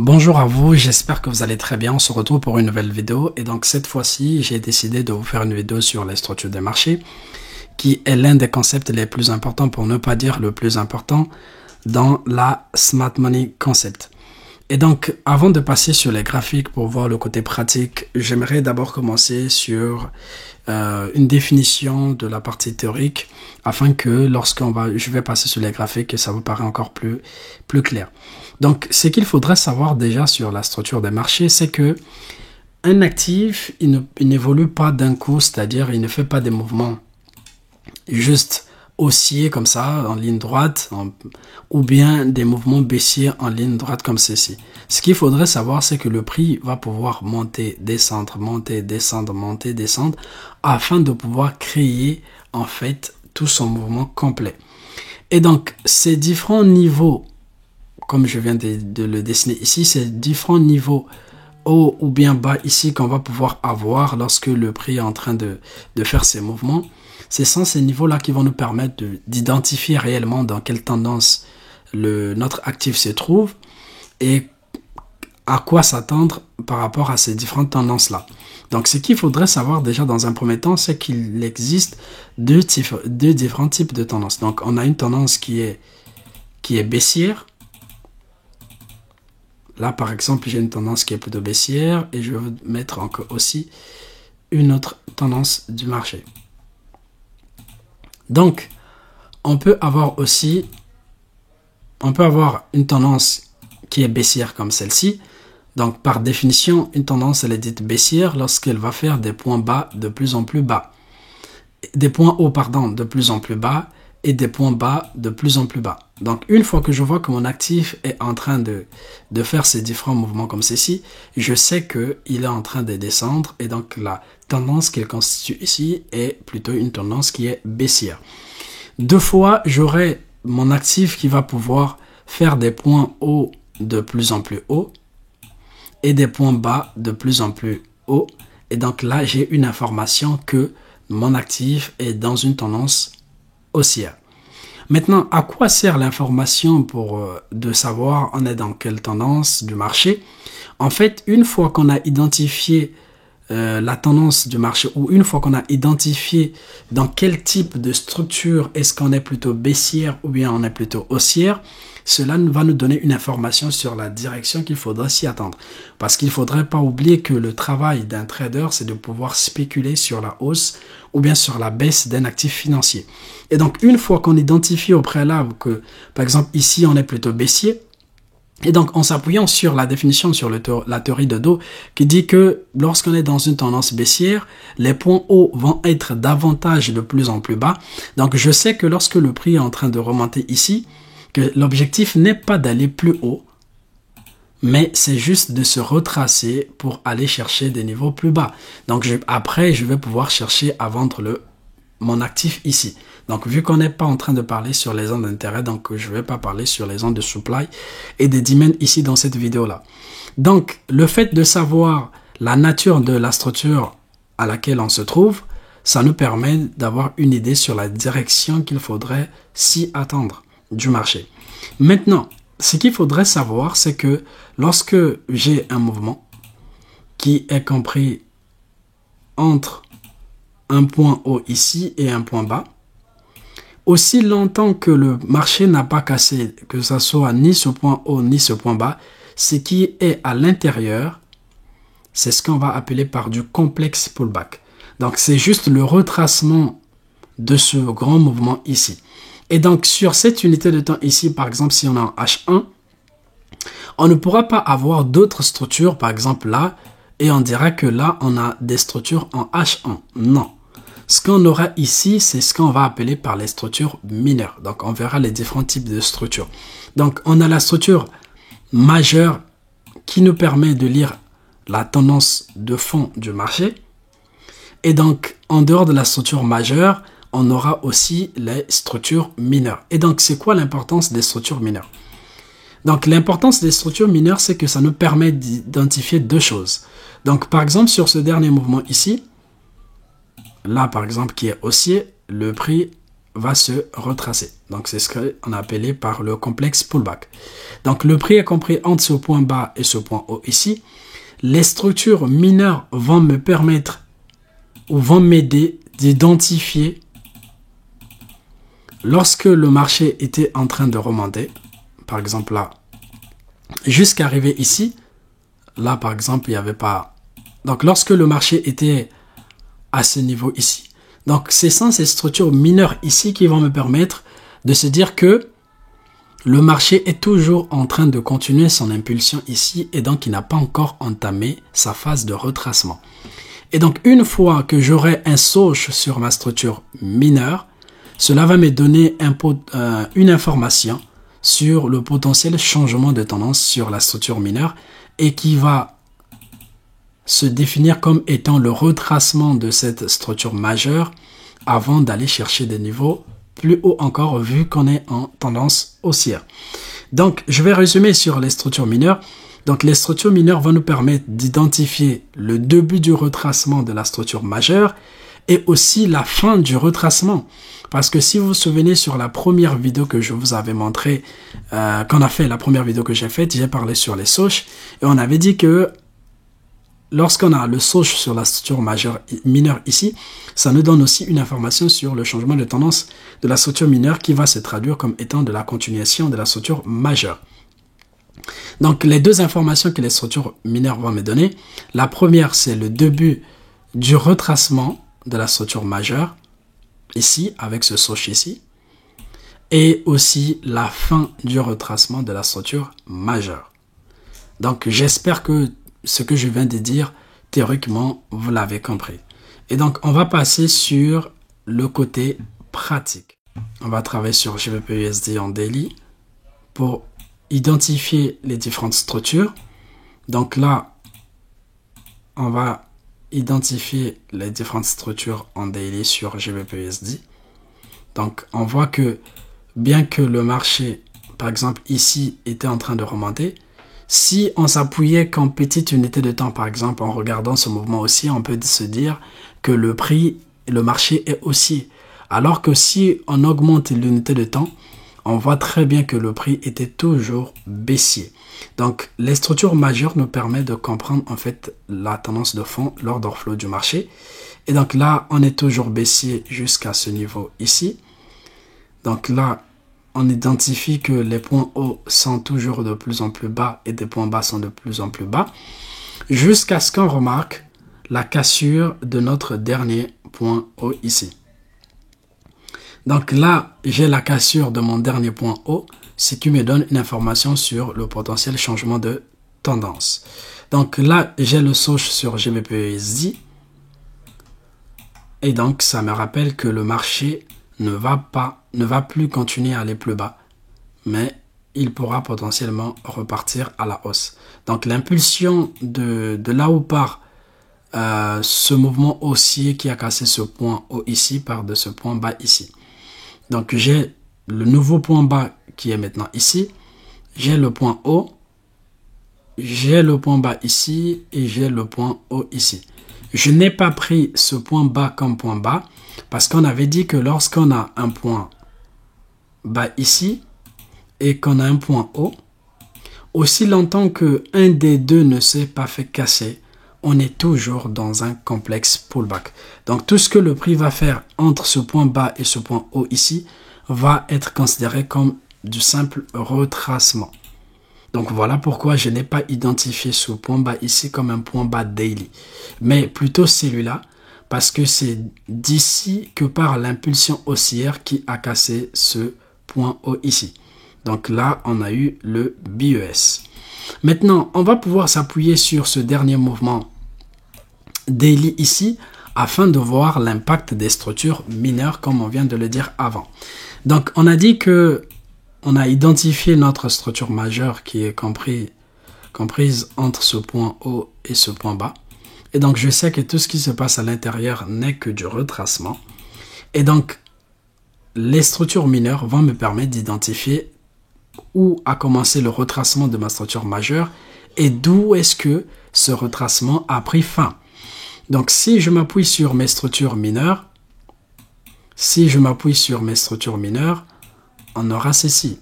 Bonjour à vous, j'espère que vous allez très bien. On se retrouve pour une nouvelle vidéo et donc cette fois-ci, j'ai décidé de vous faire une vidéo sur les structures des marchés qui est l'un des concepts les plus importants, pour ne pas dire le plus important, dans la Smart Money Concept. Et donc, avant de passer sur les graphiques pour voir le côté pratique, j'aimerais d'abord commencer sur une définition de la partie théorique afin que je vais passer sur les graphiques et ça vous paraît encore plus clair. Donc, ce qu'il faudrait savoir déjà sur la structure des marchés, c'est que un actif, il n'évolue pas d'un coup, c'est-à-dire il ne fait pas des mouvements juste haussiers comme ça, en ligne droite, ou bien des mouvements baissiers en ligne droite comme ceci. Ce qu'il faudrait savoir, c'est que le prix va pouvoir monter, descendre, monter, descendre, monter, descendre, afin de pouvoir créer en fait tout son mouvement complet. Et donc, ces différents niveaux, comme je viens de le dessiner ici, ces différents niveaux haut ou bien bas ici qu'on va pouvoir avoir lorsque le prix est en train de faire ses mouvements, ce sont ces niveaux-là qui vont nous permettre d'identifier réellement dans quelle tendance notre actif se trouve et à quoi s'attendre par rapport à ces différentes tendances-là. Donc, ce qu'il faudrait savoir déjà dans un premier temps, c'est qu'il existe deux différents types de tendances. Donc, on a une tendance qui est baissière. Là, par exemple, j'ai une tendance qui est plutôt baissière et je vais mettre encore aussi une autre tendance du marché. Donc, on peut avoir une tendance qui est baissière comme celle-ci. Donc, par définition, une tendance, elle est dite baissière lorsqu'elle va faire des points bas de plus en plus bas. Des points hauts, pardon, de plus en plus bas et des points bas de plus en plus bas. Donc, une fois que je vois que mon actif est en train de faire ces différents mouvements comme ceci, je sais qu'il est en train de descendre et donc la tendance qu'il constitue ici est plutôt une tendance qui est baissière. Deux fois, j'aurai mon actif qui va pouvoir faire des points hauts de plus en plus hauts et des points bas de plus en plus hauts. Et donc là, j'ai une information que mon actif est dans une tendance haussière. Maintenant, à quoi sert l'information de savoir on est dans quelle tendance du marché? En fait, une fois qu'on a identifié la tendance du marché ou une fois qu'on a identifié dans quel type de structure est-ce qu'on est plutôt baissière ou bien on est plutôt haussière, cela va nous donner une information sur la direction qu'il faudra s'y attendre. Parce qu'il ne faudrait pas oublier que le travail d'un trader, c'est de pouvoir spéculer sur la hausse ou bien sur la baisse d'un actif financier. Et donc, une fois qu'on identifie au préalable que, par exemple, ici, on est plutôt baissier, et donc, en s'appuyant sur la définition, sur la théorie de Dow, qui dit que lorsqu'on est dans une tendance baissière, les points hauts vont être davantage de plus en plus bas. Donc, je sais que lorsque le prix est en train de remonter ici, que l'objectif n'est pas d'aller plus haut, mais c'est juste de se retracer pour aller chercher des niveaux plus bas. Donc, après, je vais pouvoir chercher à vendre mon actif ici. Donc, vu qu'on n'est pas en train de parler sur les zones d'intérêt, donc je ne vais pas parler sur les zones de supply et de demand ici dans cette vidéo-là. Donc, le fait de savoir la nature de la structure à laquelle on se trouve, ça nous permet d'avoir une idée sur la direction qu'il faudrait s'y attendre du marché. Maintenant, ce qu'il faudrait savoir, c'est que lorsque j'ai un mouvement qui est compris entre un point haut ici et un point bas, aussi longtemps que le marché n'a pas cassé, que ce soit ni ce point haut ni ce point bas, ce qui est à l'intérieur, c'est ce qu'on va appeler par du complexe pullback. Donc, c'est juste le retracement de ce grand mouvement ici. Et donc, sur cette unité de temps ici, par exemple, si on a un H1, on ne pourra pas avoir d'autres structures, par exemple là, et on dira que là, on a des structures en H1. Non. Ce qu'on aura ici, c'est ce qu'on va appeler par les structures mineures. Donc, on verra les différents types de structures. Donc, on a la structure majeure qui nous permet de lire la tendance de fond du marché. Et donc, en dehors de la structure majeure, on aura aussi les structures mineures. Et donc, c'est quoi l'importance des structures mineures? Donc, l'importance des structures mineures, c'est que ça nous permet d'identifier deux choses. Donc, par exemple, sur ce dernier mouvement ici, là, par exemple, qui est haussier, le prix va se retracer. Donc c'est ce qu'on a appelé par le complexe pullback. Donc le prix est compris entre ce point bas et ce point haut ici. Les structures mineures vont me permettre ou vont m'aider d'identifier lorsque le marché était en train de remonter, par exemple là, jusqu'à arriver ici, là par exemple il n'y avait pas... Donc lorsque le marché était à ce niveau ici, donc c'est ces structures mineures ici qui vont me permettre de se dire que le marché est toujours en train de continuer son impulsion ici et donc il n'a pas encore entamé sa phase de retracement. Et donc une fois que j'aurai un Soch sur ma structure mineure, cela va me donner une information sur le potentiel changement de tendance sur la structure mineure et qui va se définir comme étant le retracement de cette structure majeure avant d'aller chercher des niveaux plus haut encore vu qu'on est en tendance haussière. Donc, je vais résumer sur les structures mineures. Donc, les structures mineures vont nous permettre d'identifier le début du retracement de la structure majeure et aussi la fin du retracement. Parce que si vous vous souvenez sur la première vidéo que je vous avais montré, qu'on a fait, la première vidéo que j'ai faite, j'ai parlé sur les Soch et on avait dit que lorsqu'on a le Soch sur la structure mineure ici, ça nous donne aussi une information sur le changement de tendance de la structure mineure qui va se traduire comme étant de la continuation de la structure majeure. Donc, les deux informations que les structures mineures vont me donner, la première, c'est le début du retracement de la structure majeure, ici, avec ce Soch ici, et aussi la fin du retracement de la structure majeure. Donc, j'espère que ce que je viens de dire, théoriquement, vous l'avez compris. Et donc, on va passer sur le côté pratique. On va travailler sur GBP/USD en daily pour identifier les différentes structures. Donc là, on va identifier les différentes structures en daily sur GBP/USD. Donc, on voit que bien que le marché, par exemple ici, était en train de remonter, si on s'appuyait qu'en petite unité de temps, par exemple, en regardant ce mouvement haussier, on peut se dire que le prix, le marché est haussier. Alors que si on augmente l'unité de temps, on voit très bien que le prix était toujours baissier. Donc, les structures majeures nous permettent de comprendre en fait la tendance de fond, l'order flow du marché. Et donc là, on est toujours baissier jusqu'à ce niveau ici. Donc là, on identifie que les points hauts sont toujours de plus en plus bas et des points bas sont de plus en plus bas jusqu'à ce qu'on remarque la cassure de notre dernier point haut ici. Donc là, j'ai la cassure de mon dernier point haut, ce qui me donne une information sur le potentiel changement de tendance. Donc là, j'ai le Soch sur GBP/USD et donc ça me rappelle que le marché ne va plus continuer à aller plus bas, mais il pourra potentiellement repartir à la hausse. Donc l'impulsion de là où part ce mouvement haussier qui a cassé ce point haut ici part de ce point bas ici. Donc j'ai le nouveau point bas qui est maintenant ici, j'ai le point haut, j'ai le point bas ici et j'ai le point haut ici. Je n'ai pas pris ce point bas comme point bas parce qu'on avait dit que lorsqu'on a un point bas ici et qu'on a un point haut, aussi longtemps que un des deux ne s'est pas fait casser, on est toujours dans un complexe pullback. Donc tout ce que le prix va faire entre ce point bas et ce point haut ici va être considéré comme du simple retracement. Donc voilà pourquoi je n'ai pas identifié ce point bas ici comme un point bas daily, mais plutôt celui-là, parce que c'est d'ici que part l'impulsion haussière qui a cassé ce point haut ici. Donc là, on a eu le BES. Maintenant, on va pouvoir s'appuyer sur ce dernier mouvement daily ici afin de voir l'impact des structures mineures comme on vient de le dire avant. Donc, on a dit que on a identifié notre structure majeure qui est comprise entre ce point haut et ce point bas. Et donc, je sais que tout ce qui se passe à l'intérieur n'est que du retracement. Et donc, les structures mineures vont me permettre d'identifier où a commencé le retracement de ma structure majeure et d'où est-ce que ce retracement a pris fin. Donc, si je m'appuie sur mes structures mineures, Si je m'appuie sur mes structures mineures, on aura ceci.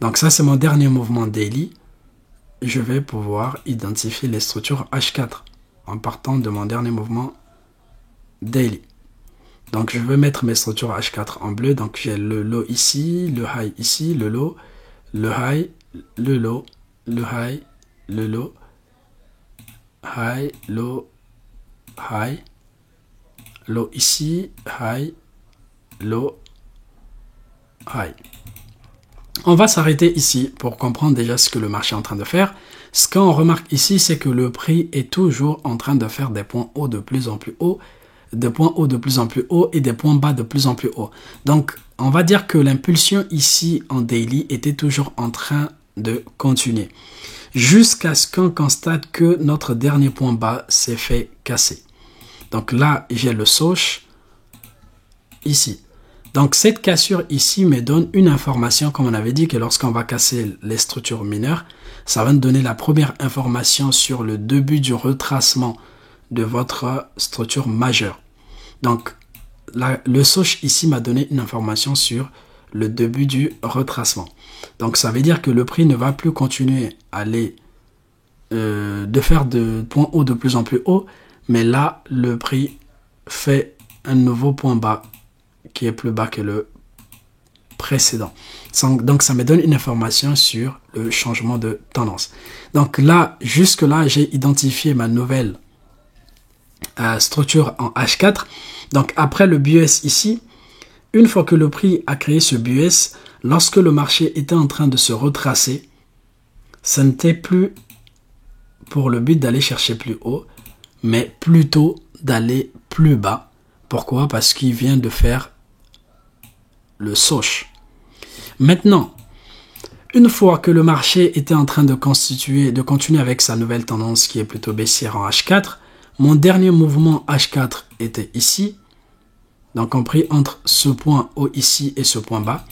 Donc ça, c'est mon dernier mouvement daily. Je vais pouvoir identifier les structures H4 en partant de mon dernier mouvement daily. Donc je vais mettre mes structures H4 en bleu. Donc j'ai le low ici, le high ici, le low, le high, le low, le high, le low, high, low, high, low ici, high, low, high. On va s'arrêter ici pour comprendre déjà ce que le marché est en train de faire. Ce qu'on remarque ici, c'est que le prix est toujours en train de faire des points hauts de plus en plus hauts, des points hauts de plus en plus hauts et des points bas de plus en plus hauts. Donc, on va dire que l'impulsion ici en daily était toujours en train de continuer jusqu'à ce qu'on constate que notre dernier point bas s'est fait casser. Donc là, j'ai le Soch ici. Donc cette cassure ici me donne une information, comme on avait dit que lorsqu'on va casser les structures mineures, ça va nous donner la première information sur le début du retracement de votre structure majeure. Donc le Soch ici m'a donné une information sur le début du retracement. Donc ça veut dire que le prix ne va plus continuer à aller de faire de points hauts de plus en plus haut, mais là le prix fait un nouveau point bas qui est plus bas que le précédent. Donc ça me donne une information sur le changement de tendance. Donc là, jusque là, j'ai identifié ma nouvelle structure en H4. Donc après le BUS ici, une fois que le prix a créé ce BUS, lorsque le marché était en train de se retracer, ça n'était plus pour le but d'aller chercher plus haut, mais plutôt d'aller plus bas. Pourquoi? Parce qu'il vient de faire le Soch. Maintenant, une fois que le marché était en train de continuer avec sa nouvelle tendance qui est plutôt baissière en H4, mon dernier mouvement H4 était ici, donc compris entre ce point haut ici et ce point bas.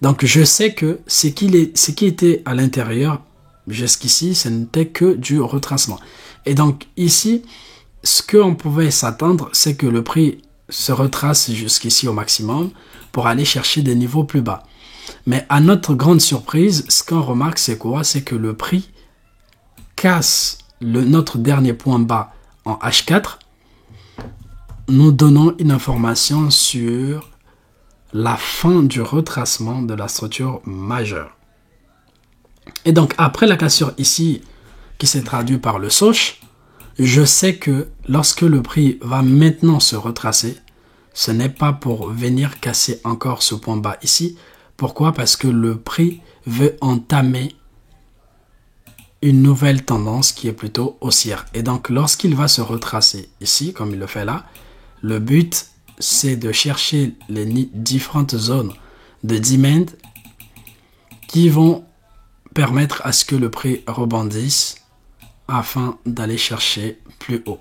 Donc je sais que ce qui était à l'intérieur jusqu'ici, ce n'était que du retracement. Et donc ici, ce qu'on pouvait s'attendre, c'est que le prix se retrace jusqu'ici au maximum pour aller chercher des niveaux plus bas. Mais à notre grande surprise, ce qu'on remarque, c'est quoi? C'est que le prix casse notre dernier point bas en H4, nous donnant une information sur la fin du retracement de la structure majeure. Et donc, après la cassure ici, qui s'est traduite par le Soch, je sais que lorsque le prix va maintenant se retracer, ce n'est pas pour venir casser encore ce point bas ici. Pourquoi? Parce que le prix veut entamer une nouvelle tendance qui est plutôt haussière. Et donc, lorsqu'il va se retracer ici, comme il le fait là, le but, c'est de chercher les différentes zones de demand qui vont permettre à ce que le prix rebondisse afin d'aller chercher plus haut.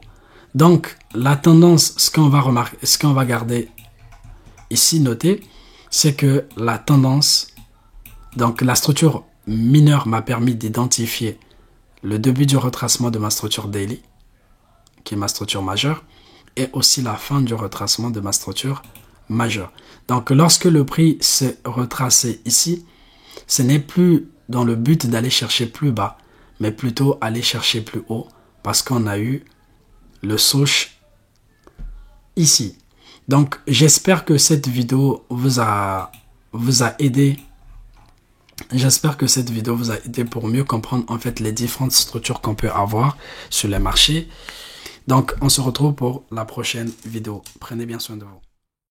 Donc, la tendance, ce qu'on va remarquer, ce qu'on va garder ici noté, c'est que la tendance, donc la structure mineure m'a permis d'identifier le début du retracement de ma structure daily, qui est ma structure majeure, et aussi la fin du retracement de ma structure majeure. Donc, lorsque le prix s'est retracé ici, ce n'est plus dans le but d'aller chercher plus bas, mais plutôt aller chercher plus haut, parce qu'on a eu le Soch ici. Donc, j'espère que cette vidéo vous a aidé. J'espère que cette vidéo vous a aidé pour mieux comprendre en fait les différentes structures qu'on peut avoir sur les marchés. Donc, on se retrouve pour la prochaine vidéo. Prenez bien soin de vous.